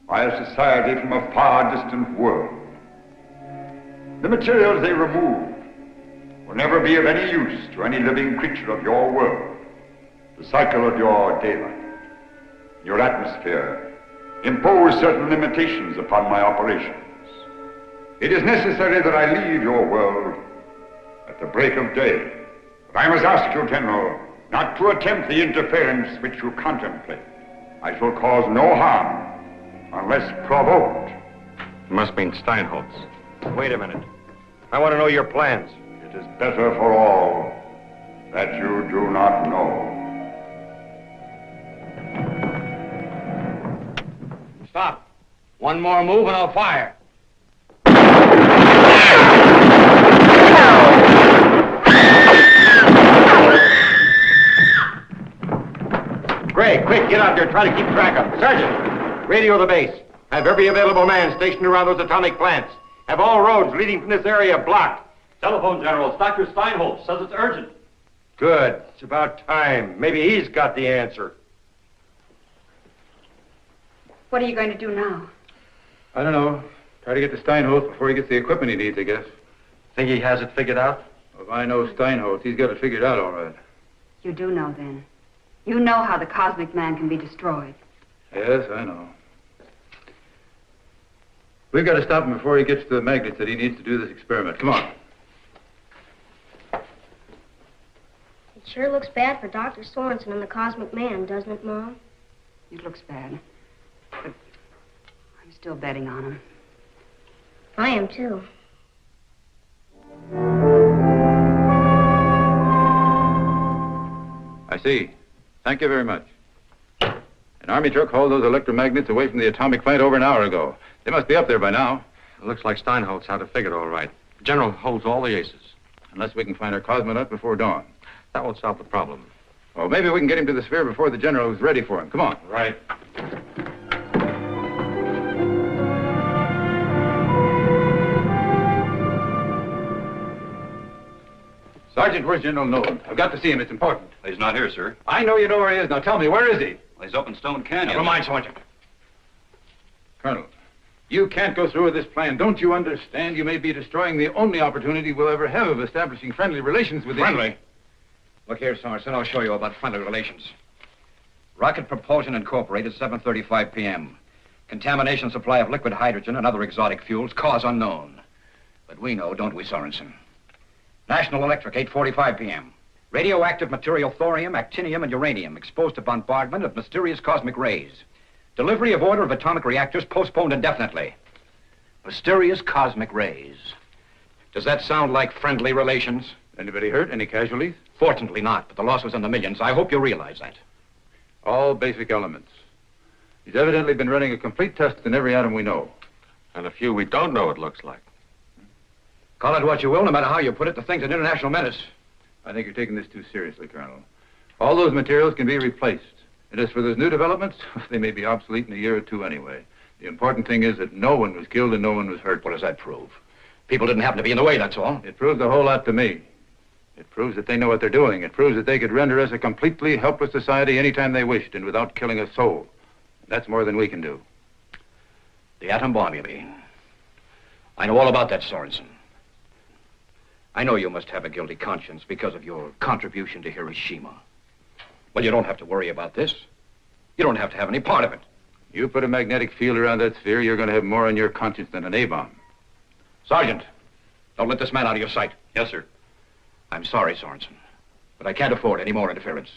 by a society from a far distant world. The materials they remove will never be of any use to any living creature of your world. The cycle of your daylight, your atmosphere, impose certain limitations upon my operations. It is necessary that I leave your world at the break of day. But I must ask you, General, not to attempt the interference which you contemplate. I shall cause no harm unless provoked. You must mean Steinholtz. Wait a minute. I want to know your plans. It is better for all that you do not know. Stop. One more move and I'll fire. Gray, quick, get out there. Try to keep track of them. Sergeant, radio the base. Have every available man stationed around those atomic plants. Have all roads leading from this area blocked. Telephone, General. It's Dr. Steinholtz. Says it's urgent. Good. It's about time. Maybe he's got the answer. What are you going to do now? I don't know. Try to get to Steinholtz before he gets the equipment he needs, I guess. Think he has it figured out? Well, if I know Steinholtz, he's got it figured out all right. You do know, then. You know how the cosmic man can be destroyed. Yes, I know. We've got to stop him before he gets to the magnets that he needs to do this experiment. Come on. It sure looks bad for Dr. Sorensen and the cosmic man, doesn't it, Mom? It looks bad. But I'm still betting on him. I am, too. I see. Thank you very much. An Army truck hauled those electromagnets away from the atomic plant over an hour ago. They must be up there by now. It looks like Steinholtz had it figured all right. The General holds all the aces. Unless we can find our cosmonaut before dawn. That won't solve the problem. Well, maybe we can get him to the sphere before the General is ready for him. Come on. Right. Sergeant, where's General Nolan? I've got to see him. It's important. He's not here, sir. I know you know where he is. Now tell me, where is he? Well, he's up in Stone Canyon. Never mind, Sergeant. Colonel, you can't go through with this plan. Don't you understand? You may be destroying the only opportunity we'll ever have of establishing friendly relations with Friendly? Look here, Sorensen, I'll show you about friendly relations. Rocket Propulsion Incorporated, 7:35 p.m. Contamination supply of liquid hydrogen and other exotic fuels, cause unknown. But we know, don't we, Sorensen? National Electric, 8:45 p.m. Radioactive material thorium, actinium, and uranium exposed to bombardment of mysterious cosmic rays. Delivery of order of atomic reactors postponed indefinitely. Mysterious cosmic rays. Does that sound like friendly relations? Anybody hurt? Any casualties? Fortunately not, but the loss was in the millions. I hope you realize that. All basic elements. He's evidently been running a complete test in every atom we know. And a few we don't know, it looks like. Call it what you will, no matter how you put it, the thing's an international menace. I think you're taking this too seriously, Colonel. All those materials can be replaced. And as for those new developments, they may be obsolete in a year or two anyway. The important thing is that no one was killed and no one was hurt. What does that prove? People didn't happen to be in the way, that's all. It proves a whole lot to me. It proves that they know what they're doing. It proves that they could render us a completely helpless society anytime they wished and without killing a soul. That's more than we can do. The atom bomb, you mean? I know all about that, Sorensen. I know you must have a guilty conscience because of your contribution to Hiroshima. Well, you don't have to worry about this. You don't have to have any part of it. You put a magnetic field around that sphere, you're going to have more on your conscience than an A-bomb. Sergeant, don't let this man out of your sight. Yes, sir. I'm sorry, Sorensen, but I can't afford any more interference.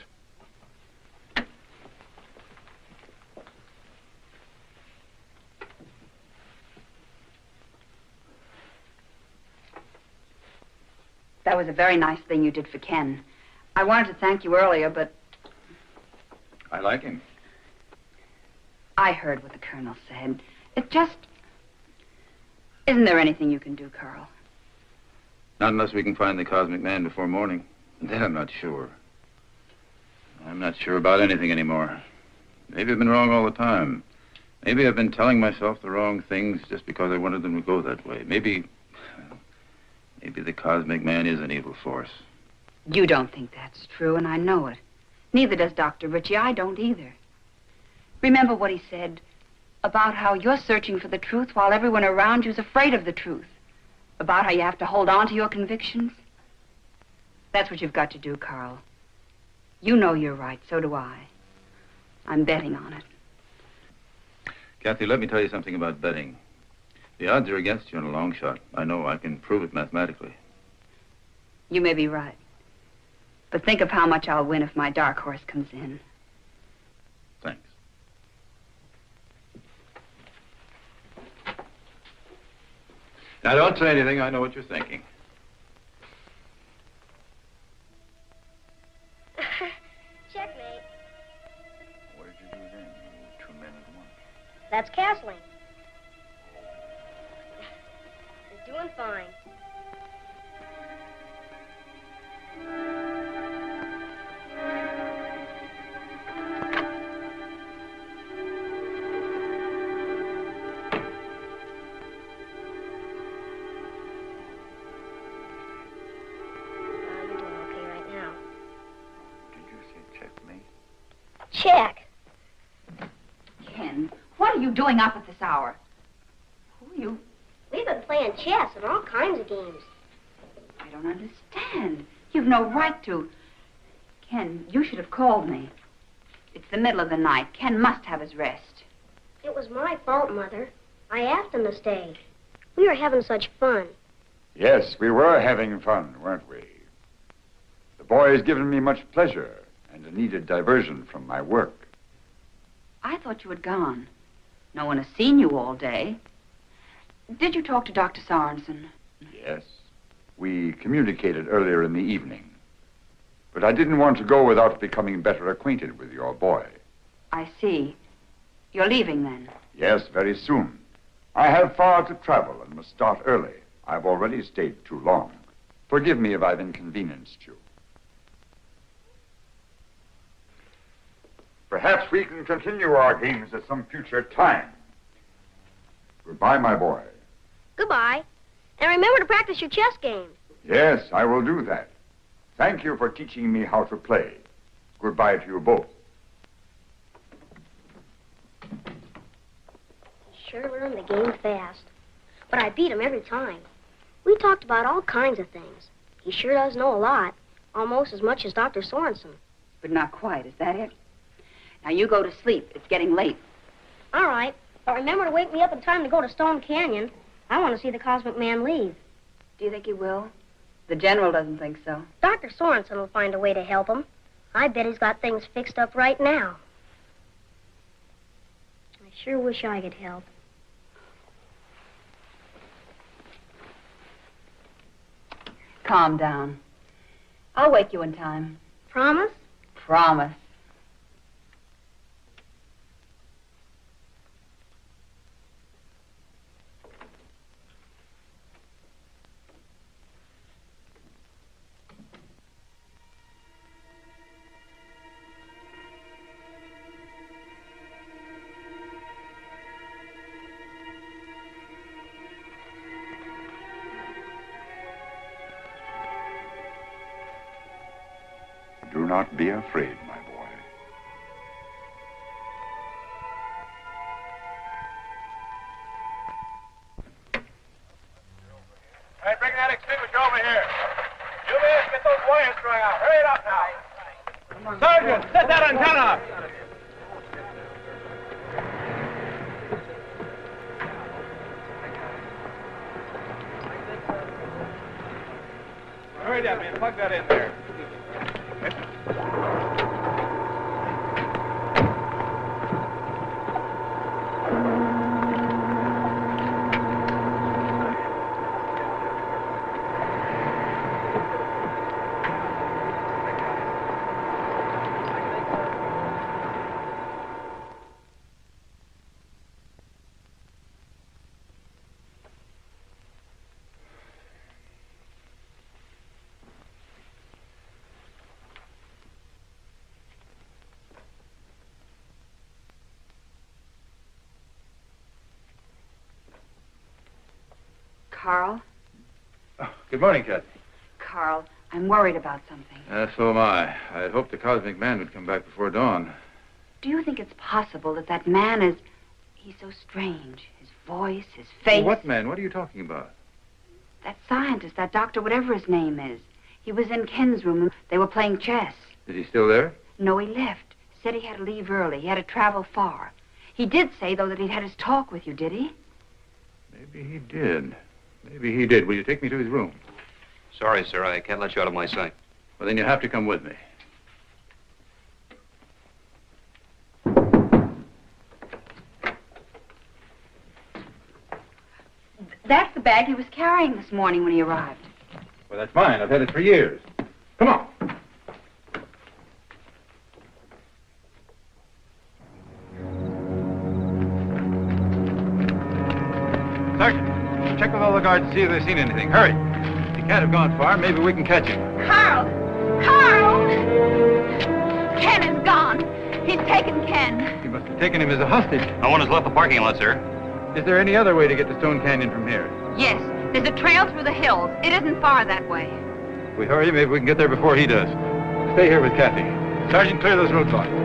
That was a very nice thing you did for Ken. I wanted to thank you earlier, but I like him. I heard what the Colonel said. It just... Isn't there anything you can do, Carl? Not unless we can find the cosmic man before morning. Then I'm not sure. I'm not sure about anything anymore. Maybe I've been wrong all the time. Maybe I've been telling myself the wrong things just because I wanted them to go that way. Maybe the cosmic man is an evil force. You don't think that's true, and I know it. Neither does Dr. Ritchie. I don't either. Remember what he said about how you're searching for the truth while everyone around you's afraid of the truth. About how you have to hold on to your convictions. That's what you've got to do, Carl. You know you're right, so do I. I'm betting on it. Kathy, let me tell you something about betting. The odds are against you in a long shot. I know. I can prove it mathematically. You may be right. But think of how much I'll win if my dark horse comes in. Thanks. Now, don't say anything. I know what you're thinking. Checkmate. What did you do then? You two men at once. That's castling. You're doing fine. Check. Ken, what are you doing up at this hour? Who are you? We've been playing chess and all kinds of games. I don't understand. You've no right to. Ken, you should have called me. It's the middle of the night. Ken must have his rest. It was my fault, Mother. I asked him to stay. We were having such fun. Yes, we were having fun, weren't we? The boy has given me much pleasure and a needed diversion from my work. I thought you had gone. No one has seen you all day. Did you talk to Dr. Sorensen? Yes. We communicated earlier in the evening. But I didn't want to go without becoming better acquainted with your boy. I see. You're leaving then? Yes, very soon. I have far to travel and must start early. I've already stayed too long. Forgive me if I've inconvenienced you. Perhaps we can continue our games at some future time. Goodbye, my boy. Goodbye. And remember to practice your chess game. Yes, I will do that. Thank you for teaching me how to play. Goodbye to you both. He sure learned the game fast. But I beat him every time. We talked about all kinds of things. He sure does know a lot. Almost as much as Dr. Sorensen. But not quite, is that it? Now you go to sleep. It's getting late. All right. But remember to wake me up in time to go to Stone Canyon. I want to see the Cosmic Man leave. Do you think he will? The General doesn't think so. Dr. Sorensen will find a way to help him. I bet he's got things fixed up right now. I sure wish I could help. calm down. I'll wake you in time. Promise? Promise. Do not be afraid, my boy. All right, bring that extinguisher over here. You men, get those wires strung out. Hurry it up now. Sergeant, set that antenna up. Hurry up, man. Plug that in there. Carl? Oh, good morning, Kathy. Carl, I'm worried about something. So am I. I'd hoped the cosmic man would come back before dawn. Do you think it's possible that that man is... He's so strange. His voice, his face... What man? What are you talking about? That scientist, that doctor, whatever his name is. He was in Ken's room and they were playing chess. Is he still there? No, he left. Said he had to leave early. He had to travel far. He did say, though, that he'd had his talk with you, did he? Maybe he did. Maybe he did. Will you take me to his room? Sorry, sir. I can't let you out of my sight. Well, then you have to come with me. That's the bag he was carrying this morning when he arrived. Well, that's mine. I've had it for years. Come on. Sergeant, check with all the guards to see if they've seen anything. Hurry. He can't have gone far. Maybe we can catch him. Carl! Carl! Ken is gone. He's taken Ken. He must have taken him as a hostage. No one has left the parking lot, sir. Is there any other way to get to Stone Canyon from here? Yes, there's a trail through the hills. It isn't far that way. If we hurry, maybe we can get there before he does. Stay here with Kathy. Sergeant, clear those roadblocks.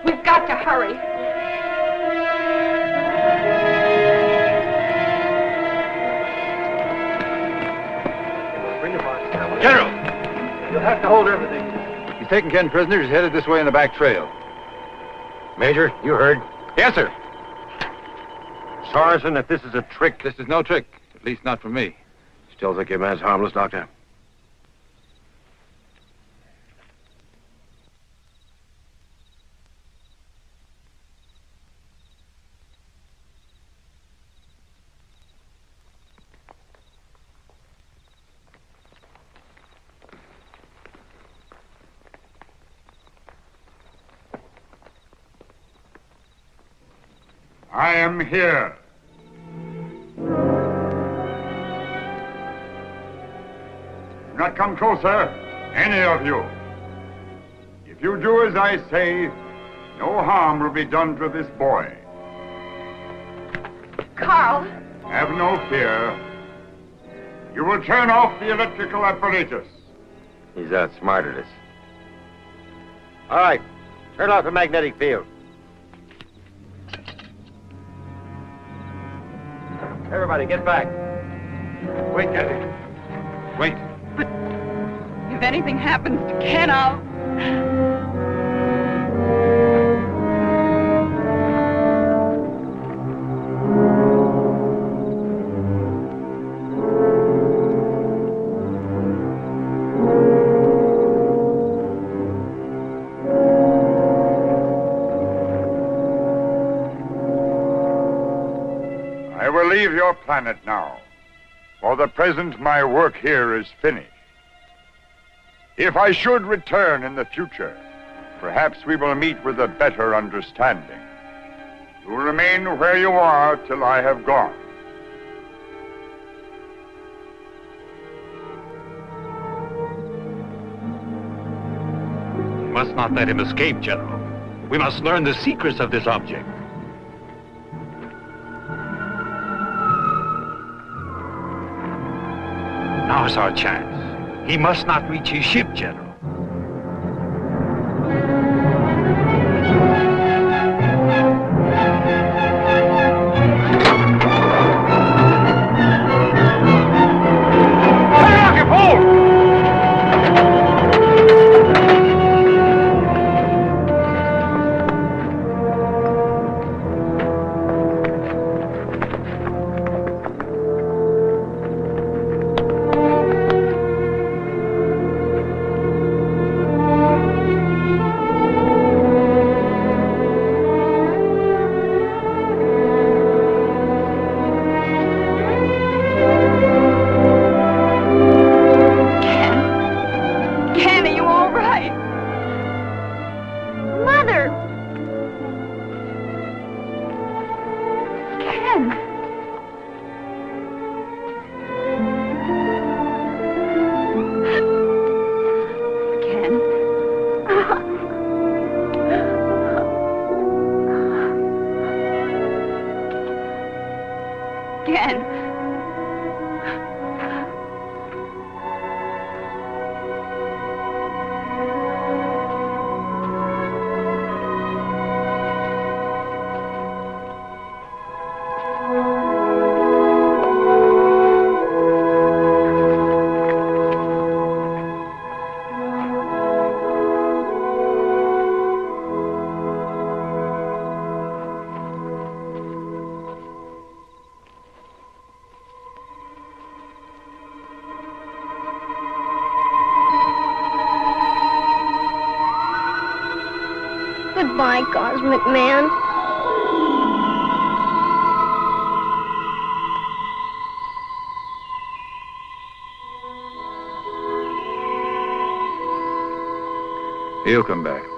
We've got to hurry. General! You'll have to hold everything. He's taken Ken prisoner. He's headed this way in the back trail. Major, you heard. Yes, sir. Sorensen, if this is a trick... This is no trick. At least not for me. Still think your man's harmless, Doctor? I am here. Do not come closer, any of you. If you do as I say, no harm will be done to this boy. Carl! Have no fear. You will turn off the electrical apparatus. He's outsmarted us. All right, turn off the magnetic field. Everybody, get back. Wait, Kathy. Wait. If anything happens to Ken, I'll... leave your planet now. For the present, my work here is finished. If I should return in the future, perhaps we will meet with a better understanding. You will remain where you are till I have gone. We must not let him escape, General. We must learn the secrets of this object. Now's our chance. He must not reach his ship, General. Goodbye, Cosmic Man. He'll come back.